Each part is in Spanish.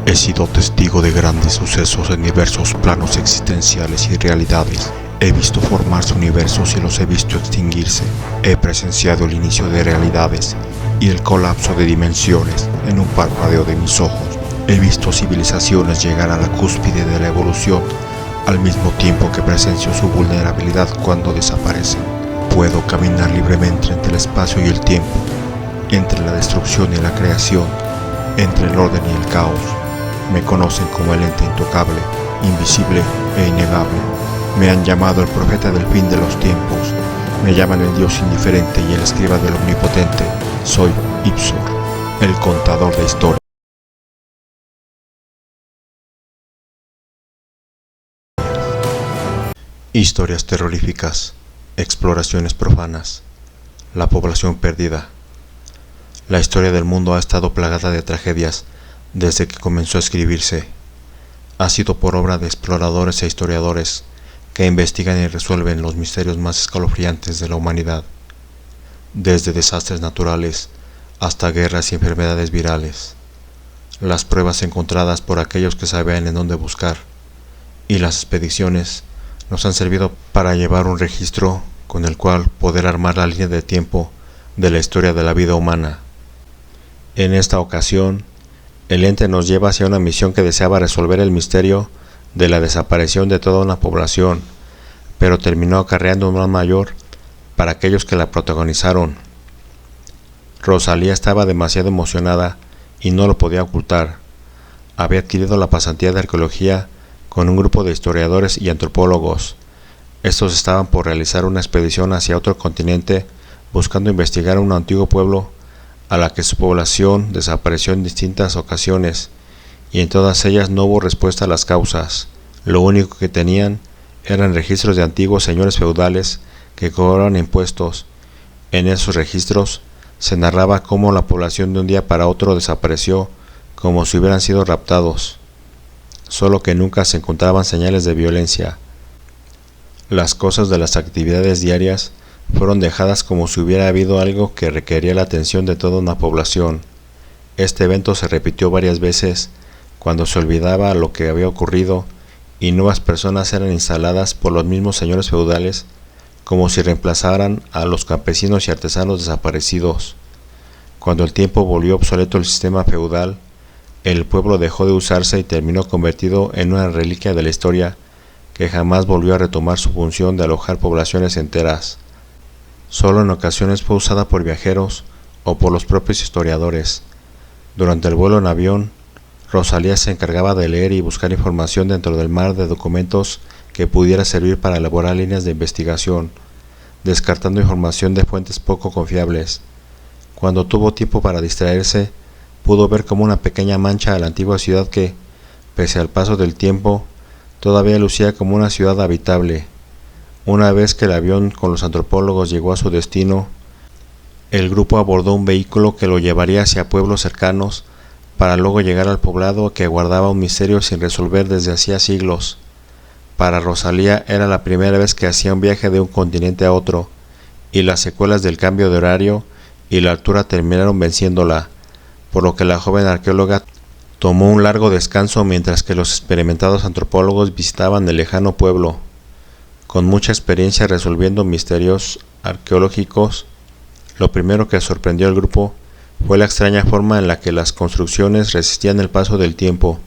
He sido testigo de grandes sucesos en diversos planos existenciales y realidades. He visto formarse universos y los he visto extinguirse. He presenciado el inicio de realidades y el colapso de dimensiones en un parpadeo de mis ojos. He visto civilizaciones llegar a la cúspide de la evolución, al mismo tiempo que presencio su vulnerabilidad cuando desaparecen. Puedo caminar libremente entre el espacio y el tiempo, entre la destrucción y la creación, entre el orden y el caos. Me conocen como el ente intocable, invisible e innegable. Me han llamado el profeta del fin de los tiempos. Me llaman el Dios indiferente y el escriba del omnipotente. Soy Ipsor, el contador de historias. Historias terroríficas, exploraciones profanas, la población perdida. La historia del mundo ha estado plagada de tragedias desde que comenzó a escribirse. Ha sido por obra de exploradores e historiadores que investigan y resuelven los misterios más escalofriantes de la humanidad, desde desastres naturales hasta guerras y enfermedades virales. Las pruebas encontradas por aquellos que sabían en dónde buscar, y las expediciones nos han servido para llevar un registro con el cual poder armar la línea de tiempo de la historia de la vida humana. En esta ocasión, el ente nos lleva hacia una misión que deseaba resolver el misterio de la desaparición de toda una población, pero terminó acarreando un mal mayor para aquellos que la protagonizaron. Rosalía estaba demasiado emocionada y no lo podía ocultar. Había adquirido la pasantía de arqueología con un grupo de historiadores y antropólogos. Estos estaban por realizar una expedición hacia otro continente buscando investigar un antiguo pueblo a la que su población desapareció en distintas ocasiones, y en todas ellas no hubo respuesta a las causas. Lo único que tenían eran registros de antiguos señores feudales que cobraban impuestos. En esos registros se narraba cómo la población de un día para otro desapareció, como si hubieran sido raptados, solo que nunca se encontraban señales de violencia. Las cosas de las actividades diarias fueron dejadas como si hubiera habido algo que requería la atención de toda una población. Este evento se repitió varias veces cuando se olvidaba lo que había ocurrido y nuevas personas eran instaladas por los mismos señores feudales como si reemplazaran a los campesinos y artesanos desaparecidos. Cuando el tiempo volvió obsoleto el sistema feudal, el pueblo dejó de usarse y terminó convertido en una reliquia de la historia que jamás volvió a retomar su función de alojar poblaciones enteras. Solo en ocasiones fue usada por viajeros o por los propios historiadores. Durante el vuelo en avión, Rosalía se encargaba de leer y buscar información dentro del mar de documentos que pudiera servir para elaborar líneas de investigación, descartando información de fuentes poco confiables. Cuando tuvo tiempo para distraerse, pudo ver como una pequeña mancha a la antigua ciudad que, pese al paso del tiempo, todavía lucía como una ciudad habitable. Una vez que el avión con los antropólogos llegó a su destino, el grupo abordó un vehículo que lo llevaría hacia pueblos cercanos para luego llegar al poblado que guardaba un misterio sin resolver desde hacía siglos. Para Rosalía era la primera vez que hacía un viaje de un continente a otro, y las secuelas del cambio de horario y la altura terminaron venciéndola, por lo que la joven arqueóloga tomó un largo descanso mientras que los experimentados antropólogos visitaban el lejano pueblo. Con mucha experiencia resolviendo misterios arqueológicos, lo primero que sorprendió al grupo fue la extraña forma en la que las construcciones resistían el paso del tiempo.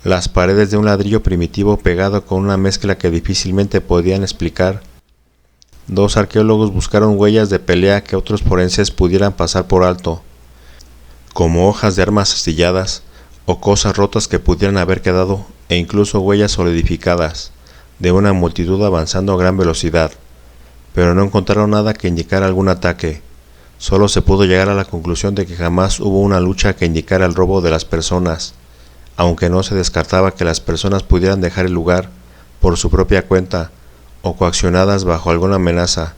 Las paredes de un ladrillo primitivo pegado con una mezcla que difícilmente podían explicar. Dos arqueólogos buscaron huellas de pelea que otros forenses pudieran pasar por alto, como hojas de armas astilladas o cosas rotas que pudieran haber quedado, e incluso huellas solidificadas de una multitud avanzando a gran velocidad, pero no encontraron nada que indicara algún ataque. Solo se pudo llegar a la conclusión de que jamás hubo una lucha que indicara el robo de las personas, aunque no se descartaba que las personas pudieran dejar el lugar por su propia cuenta o coaccionadas bajo alguna amenaza,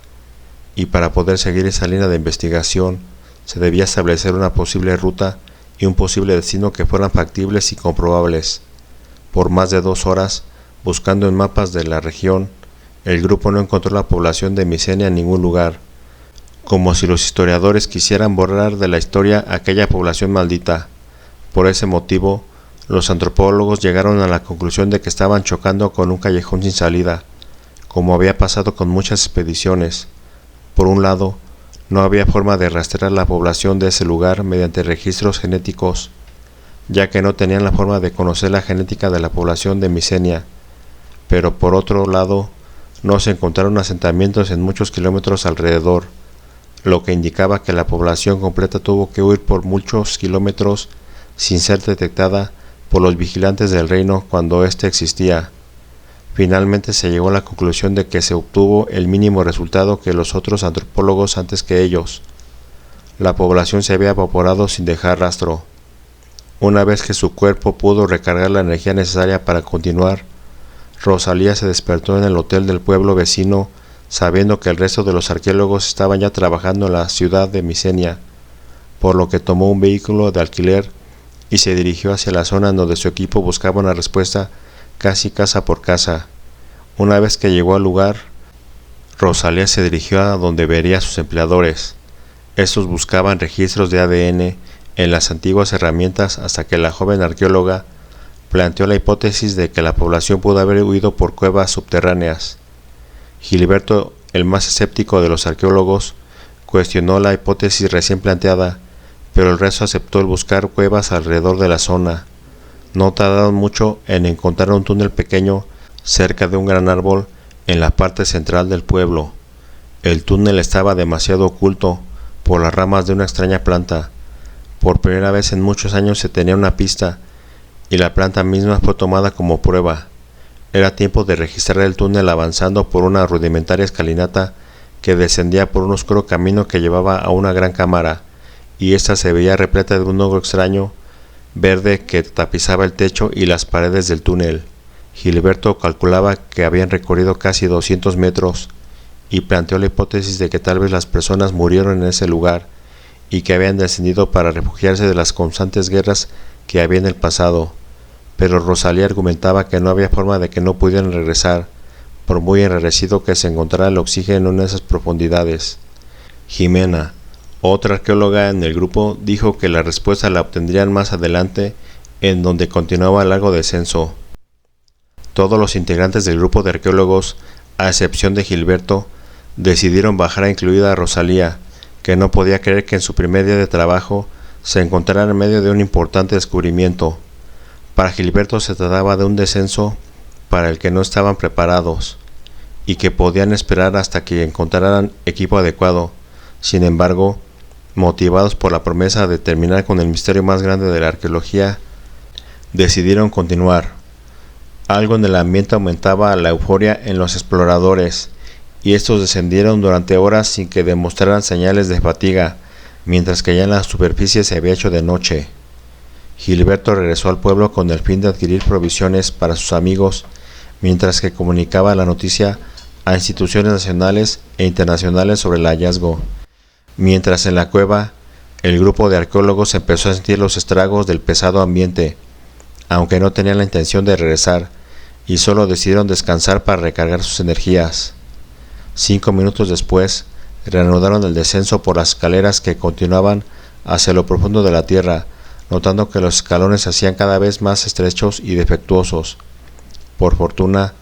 y para poder seguir esa línea de investigación se debía establecer una posible ruta y un posible destino que fueran factibles y comprobables. Por más de 2 horas, buscando en mapas de la región, el grupo no encontró la población de Misenia en ningún lugar, como si los historiadores quisieran borrar de la historia aquella población maldita. Por ese motivo, Los antropólogos llegaron a la conclusión de que estaban chocando con un callejón sin salida, como había pasado con muchas expediciones. Por un lado, no había forma de rastrear la población de ese lugar mediante registros genéticos, ya que no tenían la forma de conocer la genética de la población de Misenia, pero por otro lado, no se encontraron asentamientos en muchos kilómetros alrededor, lo que indicaba que la población completa tuvo que huir por muchos kilómetros sin ser detectada por los vigilantes del reino cuando éste existía. Finalmente se llegó a la conclusión de que se obtuvo el mínimo resultado que los otros antropólogos antes que ellos. La población se había evaporado sin dejar rastro. Una vez que su cuerpo pudo recargar la energía necesaria para continuar, Rosalía se despertó en el hotel del pueblo vecino, sabiendo que el resto de los arqueólogos estaban ya trabajando en la ciudad de Misenia, por lo que tomó un vehículo de alquiler y se dirigió hacia la zona en donde su equipo buscaba una respuesta casi casa por casa. Una vez que llegó al lugar, Rosalía se dirigió a donde vería a sus empleadores. Estos buscaban registros de ADN en las antiguas herramientas hasta que la joven arqueóloga planteó la hipótesis de que la población pudo haber huido por cuevas subterráneas. Gilberto, el más escéptico de los arqueólogos, cuestionó la hipótesis recién planteada, pero el resto aceptó el buscar cuevas alrededor de la zona. No tardaron mucho en encontrar un túnel pequeño cerca de un gran árbol en la parte central del pueblo. El túnel estaba demasiado oculto por las ramas de una extraña planta. Por primera vez en muchos años se tenía una pista, y la planta misma fue tomada como prueba. Era tiempo de registrar el túnel avanzando por una rudimentaria escalinata que descendía por un oscuro camino que llevaba a una gran cámara, y ésta se veía repleta de un hongo extraño verde que tapizaba el techo y las paredes del túnel. Gilberto calculaba que habían recorrido casi 200 metros y planteó la hipótesis de que tal vez las personas murieron en ese lugar y que habían descendido para refugiarse de las constantes guerras que había en el pasado. Pero Rosalía argumentaba que no había forma de que no pudieran regresar, por muy enrarecido que se encontrara el oxígeno en esas profundidades. Jimena, otra arqueóloga en el grupo, dijo que la respuesta la obtendrían más adelante, en donde continuaba el largo descenso. Todos los integrantes del grupo de arqueólogos, a excepción de Gilberto, decidieron bajar, incluida a Rosalía, que no podía creer que en su primer día de trabajo se encontrara en medio de un importante descubrimiento. Para Gilberto se trataba de un descenso para el que no estaban preparados y que podían esperar hasta que encontraran equipo adecuado. Sin embargo, motivados por la promesa de terminar con el misterio más grande de la arqueología, decidieron continuar. Algo en el ambiente aumentaba la euforia en los exploradores, y estos descendieron durante horas sin que demostraran señales de fatiga, mientras que ya en la superficie se había hecho de noche. Gilberto regresó al pueblo con el fin de adquirir provisiones para sus amigos, mientras que comunicaba la noticia a instituciones nacionales e internacionales sobre el hallazgo. Mientras en la cueva, el grupo de arqueólogos empezó a sentir los estragos del pesado ambiente, aunque no tenían la intención de regresar, y solo decidieron descansar para recargar sus energías. 5 minutos después, reanudaron el descenso por las escaleras que continuaban hacia lo profundo de la tierra, notando que los escalones se hacían cada vez más estrechos y defectuosos. Por fortuna,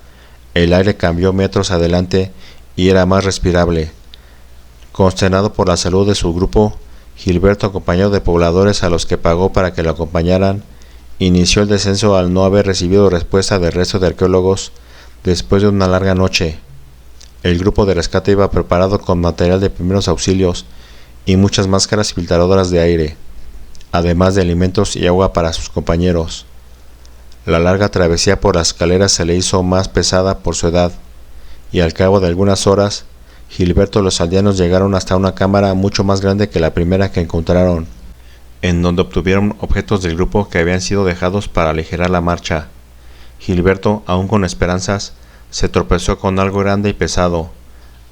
el aire cambió metros adelante y era más respirable. Consternado por la salud de su grupo, Gilberto, acompañado de pobladores a los que pagó para que lo acompañaran, inició el descenso al no haber recibido respuesta del resto de arqueólogos después de una larga noche. El grupo de rescate iba preparado con material de primeros auxilios y muchas máscaras filtradoras de aire, además de alimentos y agua para sus compañeros. La larga travesía por las escaleras se le hizo más pesada por su edad, y al cabo de algunas horas, Gilberto y los aldeanos llegaron hasta una cámara mucho más grande que la primera que encontraron, en donde obtuvieron objetos del grupo que habían sido dejados para aligerar la marcha. Gilberto, aún con esperanzas, se tropezó con algo grande y pesado.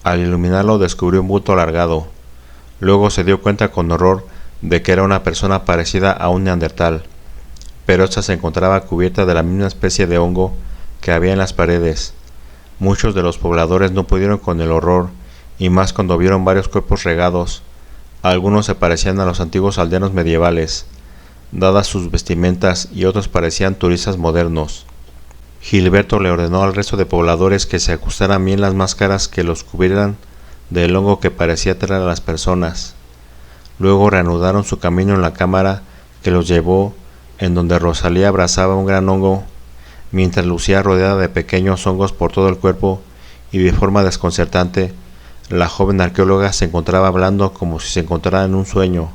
Al iluminarlo descubrió un bulto alargado. Luego se dio cuenta con horror de que era una persona parecida a un neandertal, pero esta se encontraba cubierta de la misma especie de hongo que había en las paredes. Muchos de los pobladores no pudieron con el horror, y más cuando vieron varios cuerpos regados. Algunos se parecían a los antiguos aldeanos medievales. dadas sus vestimentas, y otros parecían turistas modernos. Gilberto le ordenó al resto de pobladores que se ajustaran bien las máscaras que los cubrieran del hongo que parecía atraer a las personas. Luego reanudaron su camino en la cámara que los llevó, en donde Rosalía abrazaba un gran hongo, mientras lucía rodeada de pequeños hongos por todo el cuerpo, y de forma desconcertante, la joven arqueóloga se encontraba hablando como si se encontrara en un sueño.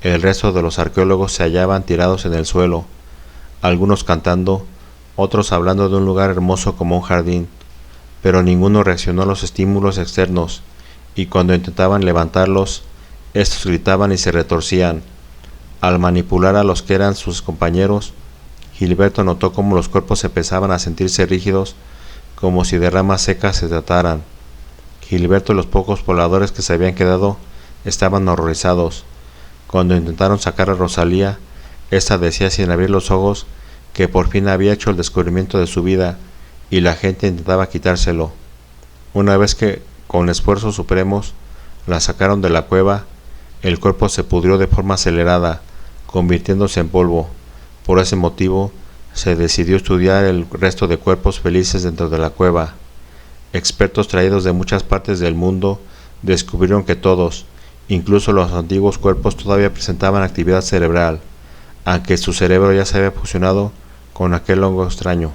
El resto de los arqueólogos se hallaban tirados en el suelo, algunos cantando, otros hablando de un lugar hermoso como un jardín, pero ninguno reaccionó a los estímulos externos, y cuando intentaban levantarlos, estos gritaban y se retorcían. Al manipular a los que eran sus compañeros, Gilberto notó cómo los cuerpos empezaban a sentirse rígidos, como si de ramas secas se trataran. Gilberto y los pocos pobladores que se habían quedado estaban horrorizados. Cuando intentaron sacar a Rosalía, ésta decía sin abrir los ojos que por fin había hecho el descubrimiento de su vida, y la gente intentaba quitárselo. Una vez que, con esfuerzos supremos, la sacaron de la cueva, el cuerpo se pudrió de forma acelerada, convirtiéndose en polvo. Por ese motivo, se decidió estudiar el resto de cuerpos felices dentro de la cueva. Expertos traídos de muchas partes del mundo descubrieron que todos, incluso los antiguos cuerpos, todavía presentaban actividad cerebral, aunque su cerebro ya se había fusionado con aquel hongo extraño.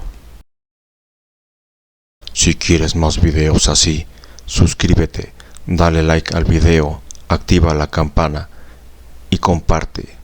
Si quieres más videos así, suscríbete, dale like al video, activa la campana y comparte.